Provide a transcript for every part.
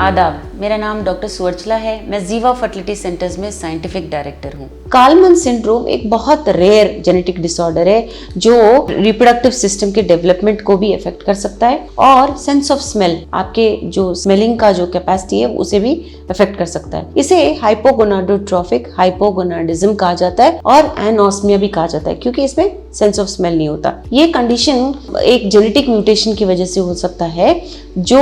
आदाब, मेरा नाम डॉक्टर सुवर्चला है। मैं जीवा फर्टिलिटी सेंटर्स में साइंटिफिक डायरेक्टर हूँ। कालमन सिंड्रोम एक बहुत रेयर जेनेटिक डिसऑर्डर है जो रिप्रोडक्टिव सिस्टम के डेवलपमेंट को भी अफेक्ट कर सकता है और सेंस ऑफ स्मेल, आपके जो स्मेलिंग का जो कैपेसिटी है उसे भी अफेक्ट कर सकता है। इसे हाइपोगोनाडोट्रोफिक हाइपोगोनाडिज्म कहा जाता है और एनोस्मिया भी कहा जाता है क्योंकि इसमें सेंस ऑफ स्मेल नहीं होता। ये कंडीशन एक जेनेटिक म्यूटेशन की वजह से हो सकता है जो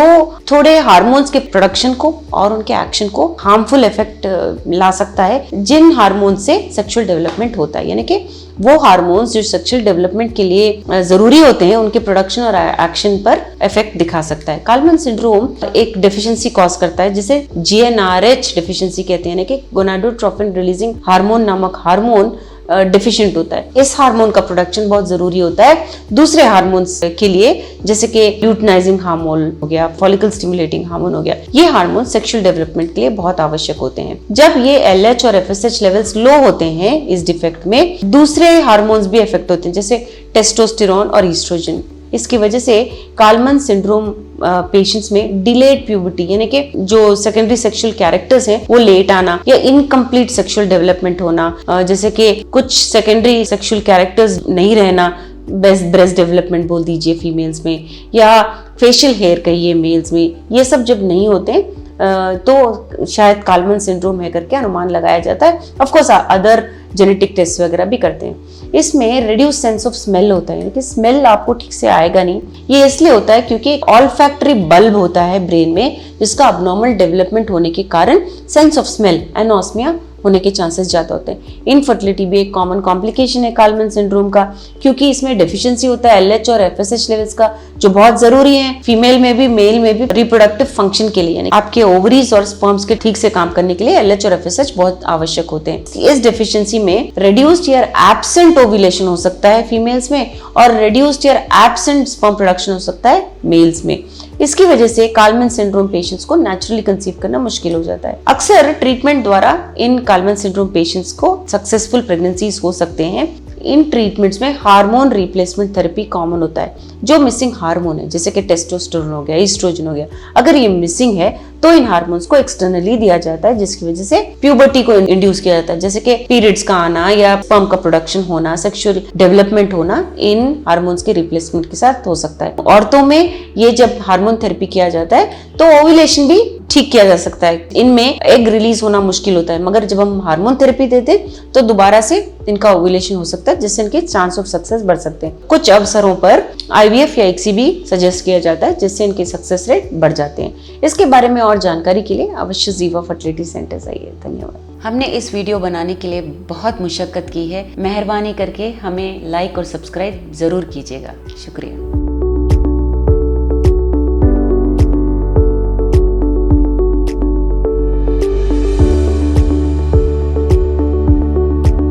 थोड़े हार्मोन्स के प्रोडक्शन को और उनके एक्शन को हार्मफुल इफेक्ट ला सकता है, जिन हार्मोन से सेक्सुअल डेवलपमेंट होता है, यानी कि वो हार्मोन्स जो सेक्सुअल डेवलपमेंट के लिए जरूरी होते हैं उनके प्रोडक्शन और एक्शन पर इफेक्ट दिखा सकता है। कालमन सिंड्रोम एक डेफिशिएंसी कॉज करता है जिसे GnRH डेफिशिएंसी कहते हैं, यानी कि गोनाडोट्रोपिन रिलीजिंग हार्मोन नामक हार्मोन डिफिशिएंट होता है। इस हार्मोन का प्रोडक्शन बहुत जरूरी होता है दूसरे हार्मोन्स के लिए, जैसे कि ल्यूटिनाइजिंग हार्मोन हो गया, फॉलिकल स्टिमुलेटिंग हार्मोन हो गया। ये हार्मोन सेक्सुअल डेवलपमेंट के लिए बहुत आवश्यक होते हैं। जब ये LH और FSH लेवल्स लो होते हैं इस डिफेक्ट में, दूसरे हार्मोन्स भी इफेक्ट होते हैं जैसे टेस्टोस्टेरोन और ईस्ट्रोजन। इसकी वजह से कालमन सिंड्रोम पेशेंट्स में डिलेड प्यूबर्टी, यानी कि जो सेकेंडरी सेक्सुअल कैरेक्टर्स हैं वो लेट आना या इनकम्प्लीट सेक्सुअल डेवलपमेंट होना, जैसे कि कुछ सेकेंडरी सेक्सुअल कैरेक्टर्स नहीं रहना, ब्रेस्ट डेवलपमेंट बोल दीजिए फीमेल्स में, या फेशियल हेयर कहिए मेल्स में, ये सब जब नहीं होते तो शायद कालमन सिंड्रोम है करके अनुमान लगाया जाता है। Of course other genetic test वगैरह भी करते हैं। इसमें रिड्यूस सेंस ऑफ स्मेल होता है, यानी कि स्मेल आपको ठीक से आएगा नहीं। ये इसलिए होता है क्योंकि एक ऑल्फैक्टरी बल्ब होता है ब्रेन में जिसका अबनॉर्मल डेवलपमेंट होने के कारण सेंस ऑफ स्मेल, एनोस्मिया होने के चांसेस ज्यादा होते हैं। इनफर्टिलिटी भी एक कॉमन कॉम्प्लिकेशन है कालमन सिंड्रोम का, क्योंकि इसमें डेफिशिएंसी होता है LH और FSH लेवल्स का, जो बहुत जरूरी है फीमेल में भी मेल में भी रिप्रोडक्टिव फंक्शन के लिए, यानी आपके ओवरीज और स्पर्म्स के ठीक से काम करने के लिए LH और FSH बहुत आवश्यक होते हैं। इस डेफिशिएंसी में रिड्यूस्ड या एब्सेंट ओव्यूलेशन हो सकता है फीमेल्स में और रिड्यूस्ड या एब्सेंट स्पर्म प्रोडक्शन हो सकता है मेल्स में। इसकी वजह से कालमन सिंड्रोम पेशेंट्स को नेचुरली कंसीव करना मुश्किल हो जाता है। अक्सर ट्रीटमेंट द्वारा इन कालमन सिंड्रोम पेशेंट्स को सक्सेसफुल प्रेगनेंसीज हो सकते हैं। इन ट्रीटमेंट्स में हार्मोन रिप्लेसमेंट थेरेपी कॉमन होता है। जो मिसिंग हार्मोन है जैसे कि टेस्टोस्टेरोन हो गया, ईस्ट्रोजन हो गया, अगर ये मिसिंग है तो इन हार्मोन्स को एक्सटर्नली दिया जाता है, जिसकी वजह से प्यूबर्टी को इंड्यूस किया जाता है, जैसे कि पीरियड्स का आना या स्पर्म का प्रोडक्शन होना, सेक्सुअल डेवलपमेंट होना इन हार्मोन्स के रिप्लेसमेंट के साथ हो सकता है। औरतों में ये जब हार्मोन थेरेपी किया जाता है तो ओव्यूलेशन भी ठीक किया जा सकता है। इनमें एग रिलीज होना मुश्किल होता है, मगर जब हम हार्मोन थेरेपी देते हैं तो दोबारा से इनका ओव्यूलेशन हो सकता है, जिससे इनके चांस ऑफ सक्सेस बढ़ सकते हैं। कुछ अवसरों पर IVF या ICSI भी सजेस्ट किया जाता है, जिससे इनके सक्सेस रेट बढ़ जाते हैं। इसके बारे में और जानकारी के लिए अवश्य जीवा फर्टिलिटी सेंटर्स आइए। धन्यवाद। हमने इस वीडियो बनाने के लिए बहुत मुशक्कत की है। मेहरबानी करके हमें लाइक और सब्सक्राइब जरूर कीजिएगा। शुक्रिया।